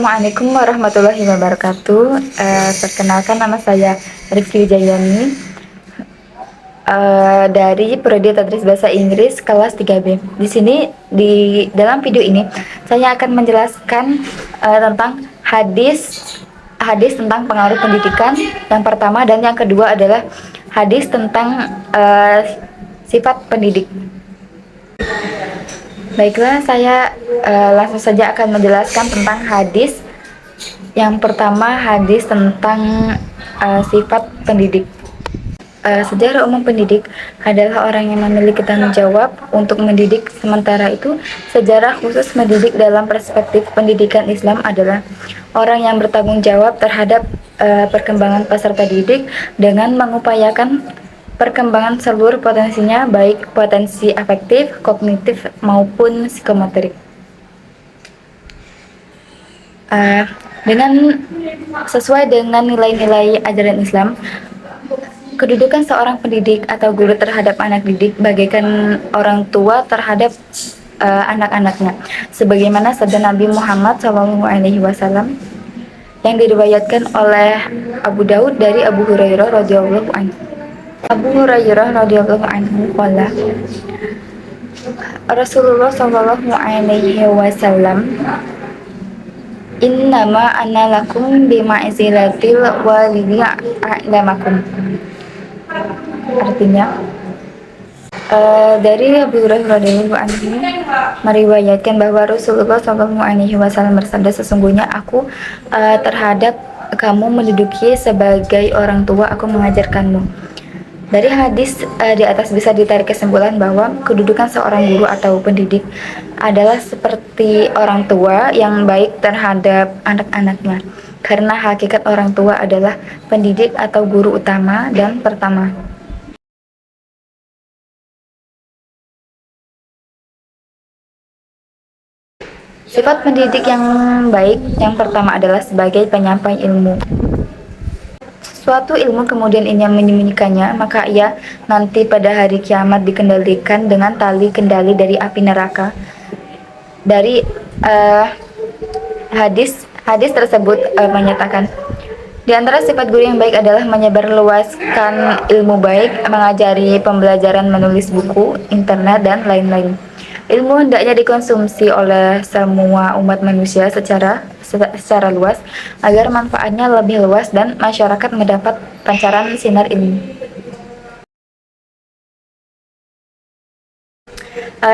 Assalamualaikum warahmatullahi wabarakatuh. Perkenalkan nama saya Rizky Wijayani dari Prodi Tadris Bahasa Inggris kelas 3B. Di sini di dalam video ini saya akan menjelaskan tentang hadis tentang pengaruh pendidikan yang pertama, dan yang kedua adalah hadis tentang sifat pendidik. Baiklah, saya langsung saja akan menjelaskan tentang hadis. Yang pertama, hadis tentang sifat pendidik. Secara umum, pendidik adalah orang yang memiliki tanggung jawab untuk mendidik. Sementara itu, sejarah khusus mendidik dalam perspektif pendidikan Islam adalah orang yang bertanggung jawab terhadap perkembangan peserta didik dengan mengupayakan perkembangan seluruh potensinya, baik potensi afektif, kognitif, maupun psikomotorik. Dengan sesuai dengan nilai-nilai ajaran Islam, kedudukan seorang pendidik atau guru terhadap anak didik bagaikan orang tua terhadap anak-anaknya, sebagaimana sabda Nabi Muhammad SAW yang diriwayatkan oleh Abu Daud dari Abu Hurairah radhiyallahu anhu. Abu Hurairah radhiyallahu anhu qala, Rasulullah sallallahu alaihi wasallam, innama ana lakum bima'izilatil walidi a'lamakum. Artinya, dari Abu Hurairah radhiyallahu anhu meriwayatkan bahwa Rasulullah SAW bersabda, sesungguhnya aku terhadap kamu menduduki sebagai orang tua, aku mengajarkanmu. Dari hadis di atas bisa ditarik kesimpulan bahwa kedudukan seorang guru atau pendidik adalah seperti orang tua yang baik terhadap anak-anaknya, karena hakikat orang tua adalah pendidik atau guru utama dan pertama. Sifat pendidik yang baik yang pertama adalah sebagai penyampai ilmu. Suatu ilmu kemudian ia menyembunyikannya, maka ia nanti pada hari kiamat dikendalikan dengan tali kendali dari api neraka. Dari hadis tersebut menyatakan, di antara sifat guru yang baik adalah menyebarluaskan ilmu baik, mengajari pembelajaran menulis buku, internet, dan lain-lain. Ilmu hendaknya dikonsumsi oleh semua umat manusia secara luas agar manfaatnya lebih luas dan masyarakat mendapat pancaran sinar ilmu.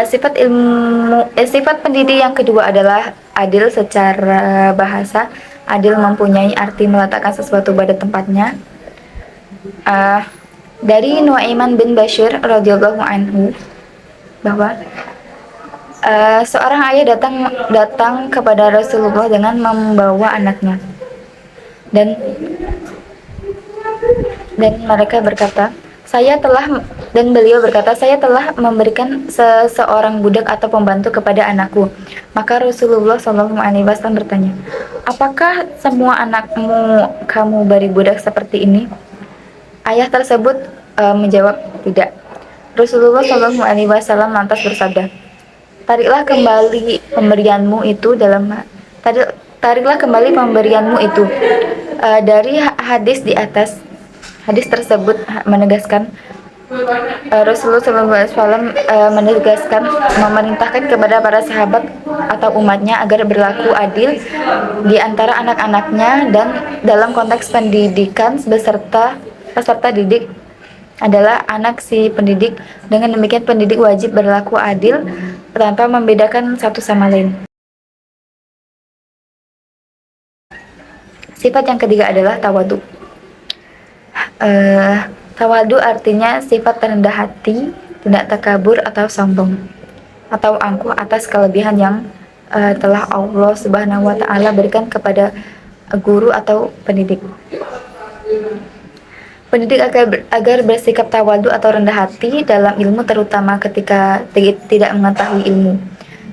Sifat pendidik yang kedua adalah adil secara bahasa. Adil mempunyai arti meletakkan sesuatu pada tempatnya. Dari Nuaiman bin Bashir radhiyallahu anhu bahwa seorang ayah datang kepada Rasulullah dengan membawa anaknya, dan mereka berkata, beliau berkata, saya telah memberikan seorang budak atau pembantu kepada anakku. Maka Rasulullah SAW bertanya, apakah semua anakmu kamu beri budak seperti ini? Ayah tersebut menjawab, tidak. Rasulullah SAW lantas bersabda, tariklah kembali pemberianmu itu dari hadis di atas. Hadis tersebut menegaskan, Rasulullah SAW menegaskan, memerintahkan kepada para sahabat atau umatnya agar berlaku adil di antara anak-anaknya, dan dalam konteks pendidikan peserta didik adalah anak si pendidik. Dengan demikian, pendidik wajib berlaku adil tanpa membedakan satu sama lain. Sifat yang ketiga adalah tawadu. Tawadu artinya sifat rendah hati, tidak takabur atau sombong, atau angkuh atas kelebihan yang telah Allah Subhanahu wa Ta'ala berikan kepada guru atau pendidik. Pendidik agar bersikap tawadu atau rendah hati dalam ilmu, terutama ketika tidak mengetahui ilmu.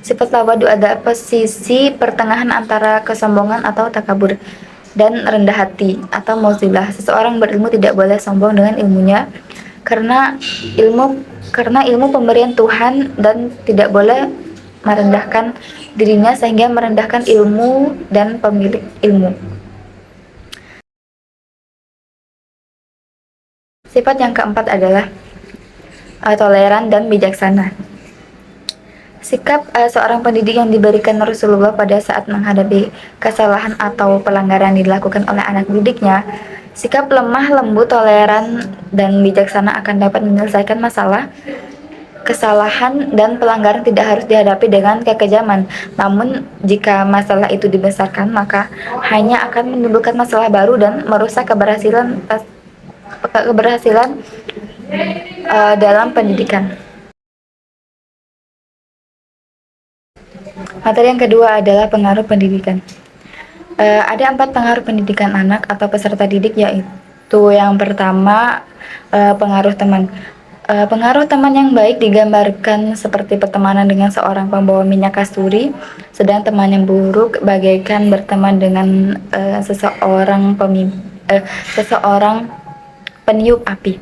Sifat tawadu adalah posisi pertengahan antara kesombongan atau takabur dan rendah hati atau mauzilah. Seseorang berilmu tidak boleh sombong dengan ilmunya, karena ilmu pemberian Tuhan, dan tidak boleh merendahkan dirinya sehingga merendahkan ilmu dan pemilik ilmu. Sifat yang keempat adalah toleran dan bijaksana. Sikap seorang pendidik yang diberikan Rasulullah pada saat menghadapi kesalahan atau pelanggaran dilakukan oleh anak didiknya, sikap lemah lembut, toleran, dan bijaksana akan dapat menyelesaikan masalah. Kesalahan dan pelanggaran tidak harus dihadapi dengan kekejaman, namun jika masalah itu dibesarkan, maka hanya akan menimbulkan masalah baru dan merusak keberhasilan dalam pendidikan. Materi yang kedua adalah pengaruh pendidikan. Ada 4 pengaruh pendidikan anak atau peserta didik, yaitu yang pertama, pengaruh teman. Pengaruh teman yang baik digambarkan seperti pertemanan dengan seorang pembawa minyak kasturi, sedang teman yang buruk bagaikan berteman dengan seseorang peniup api.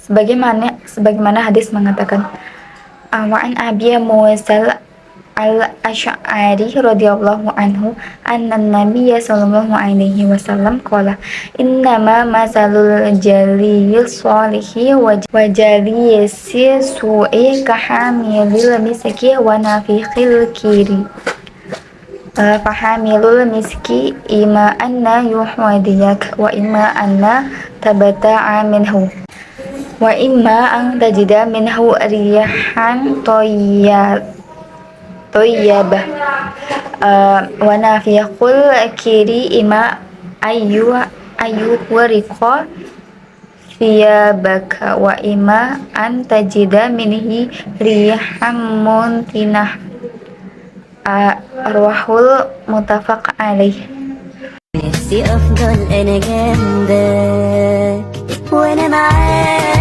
Sebagaimana hadis mengatakan, Wa'an Abi Musa al-Asy'ari radhiyallahu anhu anna Nabiy sallallahu alaihi wasallam qala innama masalul jaliyis shalihi wa jaliyisi su'i kahamilil miski wa nafikhil kiri fahamilul miski ima anna yuhwadiyak wa ima anna tabata'a minhu wa imma an tajida minhu rihan toyyabah wa nafiqul kiri ima ayyuhriqa thiyabaka wa imma an tajida minhi rihan muntinah. Arwahul muttafaq alaih. نفسي أفضل أنا جنبك وأنا معاك